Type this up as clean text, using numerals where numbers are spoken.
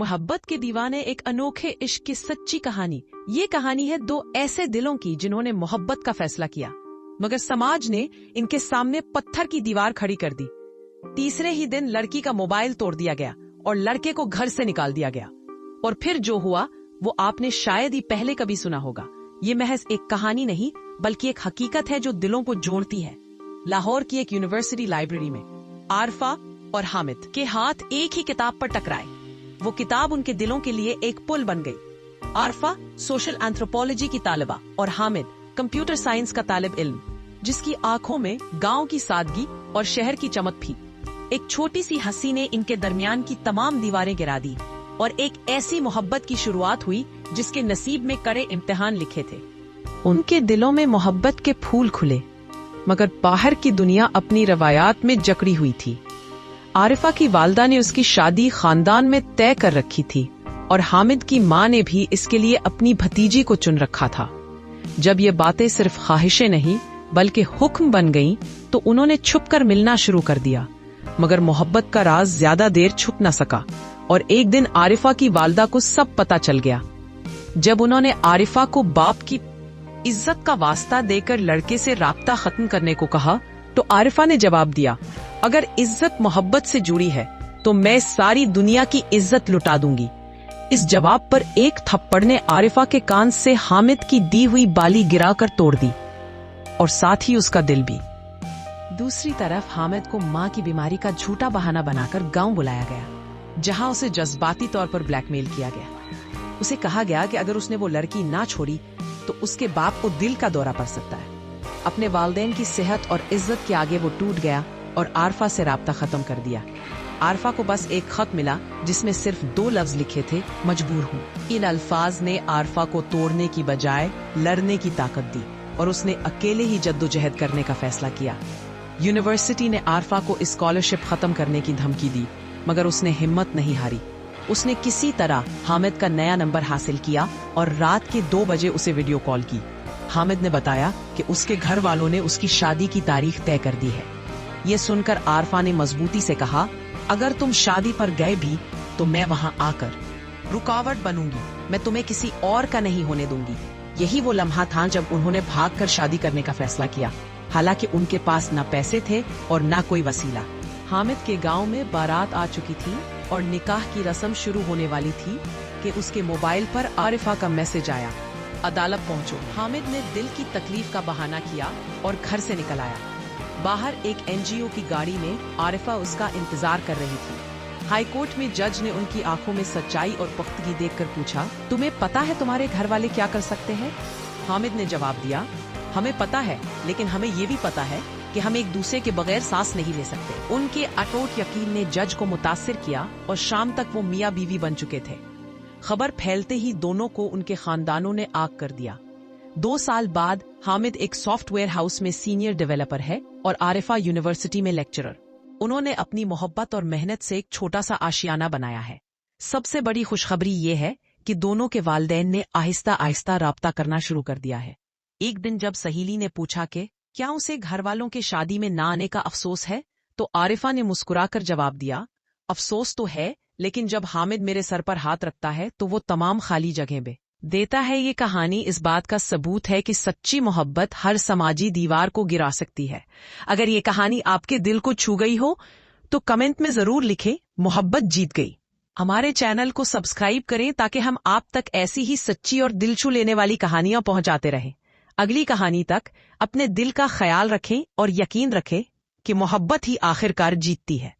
मोहब्बत के दीवाने एक अनोखे इश्क की सच्ची कहानी। ये कहानी है दो ऐसे दिलों की जिन्होंने मोहब्बत का फैसला किया, मगर समाज ने इनके सामने पत्थर की दीवार खड़ी कर दी। तीसरे ही दिन लड़की का मोबाइल तोड़ दिया गया और लड़के को घर से निकाल दिया गया। और फिर जो हुआ वो आपने शायद ही पहले कभी सुना होगा। ये महज एक कहानी नहीं, बल्कि एक हकीकत है जो दिलों को जोड़ती है। लाहौर की एक यूनिवर्सिटी लाइब्रेरी में आरफा और हामिद के हाथ एक ही किताब पर टकराए। वो किताब उनके दिलों के लिए एक पुल बन गई। आरफा सोशल एंथ्रोपोलॉजी की तालिबा और हामिद कंप्यूटर साइंस का तालिब इल्म, जिसकी आंखों में गांव की सादगी और शहर की चमक थी। एक छोटी सी हंसी ने इनके दरमियान की तमाम दीवारें गिरा दी और एक ऐसी मोहब्बत की शुरुआत हुई जिसके नसीब में कड़े इम्तिहान लिखे थे। उनके दिलों में मोहब्बत के फूल खुले, मगर बाहर की दुनिया अपनी रवायात में जकड़ी हुई थी। आरिफा की वालदा ने उसकी शादी खानदान में तय कर रखी थी और हामिद की माँ ने भी इसके लिए अपनी भतीजी को चुन रखा था। जब ये बातें सिर्फ ख्वाहिशें नहीं बल्कि हुक्म बन गईं, तो उन्होंने छुपकर मिलना शुरू कर दिया। मगर मोहब्बत का राज ज्यादा देर छुप न सका और एक दिन आरिफा की वालदा को सब पता चल गया। जब उन्होंने आरिफा को बाप की इज्जत का वास्ता देकर लड़के से राब्ता खत्म करने को कहा, तो आरिफा ने जवाब दिया, अगर इज्जत मोहब्बत से जुड़ी है तो मैं सारी दुनिया की इज्जत लुटा दूंगी। इस जवाब पर एक थप्पड़ ने आरिफा के कान से हामिद की दी हुई बाली गिराकर तोड़ दी और साथ ही उसका दिल भी। दूसरी तरफ हामिद को मां की बीमारी का झूठा बहाना बनाकर गांव बुलाया गया, जहां उसे जज्बाती तौर पर ब्लैकमेल किया गया। उसे कहा गया कि अगर उसने वो लड़की ना छोड़ी तो उसके बाप को दिल का दौरा पड़ सकता है। अपने वालिदैन की सेहत और इज्जत के आगे वो टूट गया और आरफा से राब्ता खत्म कर दिया। आरफा को बस एक खत मिला जिसमें सिर्फ 2 लफ्ज लिखे थे, मजबूर हूँ। इन अल्फाज ने आरफा को तोड़ने की बजाय लड़ने की ताकत दी और उसने अकेले ही जद्दोजहद करने का फैसला किया। यूनिवर्सिटी ने आरफा को स्कॉलरशिप खत्म करने की धमकी दी, मगर उसने हिम्मत नहीं हारी। उसने किसी तरह हामिद का नया नंबर हासिल किया और रात के 2 बजे उसे वीडियो कॉल की। हामिद ने बताया कि उसके घर वालों ने उसकी शादी की तारीख तय कर दी है। ये सुनकर आरफा ने मजबूती से कहा, अगर तुम शादी पर गए भी तो मैं वहां आकर रुकावट बनूंगी, मैं तुम्हें किसी और का नहीं होने दूंगी। यही वो लम्हा था जब उन्होंने भागकर शादी करने का फैसला किया, हालांकि उनके पास न पैसे थे और न कोई वसीला। हामिद के गांव में बारात आ चुकी थी और निकाह की रस्म शुरू होने वाली थी कि उसके मोबाइल पर आरिफा का मैसेज आया, अदालत पहुंचो। हामिद ने दिल की तकलीफ का बहाना किया और घर से निकल आया। बाहर एक एनजीओ की गाड़ी में आरिफा उसका इंतजार कर रही थी। हाई कोर्ट में जज ने उनकी आंखों में सच्चाई और पुख्तगी देखकर पूछा, तुम्हें पता है तुम्हारे घर वाले क्या कर सकते हैं? हामिद ने जवाब दिया, हमें पता है, लेकिन हमें ये भी पता है कि हम एक दूसरे के बगैर सांस नहीं ले सकते। उनके अटूट यकीन ने जज को मुतासिर किया और शाम तक वो मियाँ बीवी बन चुके थे। खबर फैलते ही दोनों को उनके खानदानों ने आग कर दिया। 2 साल बाद हामिद एक सॉफ्टवेयर हाउस में सीनियर डेवलपर है और आरिफा यूनिवर्सिटी में लेक्चरर। उन्होंने अपनी मोहब्बत और मेहनत से एक छोटा सा आशियाना बनाया है। सबसे बड़ी खुशखबरी ये है कि दोनों के वालिदैन ने आहिस्ता आहिस्ता राब्ता करना शुरू कर दिया है। एक दिन जब सहेली ने पूछा कि क्या उसे घर वालों के शादी में ना आने का अफसोस है, तो आरिफा ने मुस्कुराकर जवाब दिया, अफसोस तो है, लेकिन जब हामिद मेरे सर पर हाथ रखता है तो वो तमाम खाली जगह पे देता है। ये कहानी इस बात का सबूत है कि सच्ची मोहब्बत हर समाजी दीवार को गिरा सकती है। अगर ये कहानी आपके दिल को छू गई हो तो कमेंट में जरूर लिखें, मोहब्बत जीत गई। हमारे चैनल को सब्सक्राइब करें ताकि हम आप तक ऐसी ही सच्ची और दिल छू लेने वाली कहानियां पहुंचाते रहें। अगली कहानी तक अपने दिल का ख्याल रखें और यकीन रखें कि मोहब्बत ही आखिरकार जीतती है।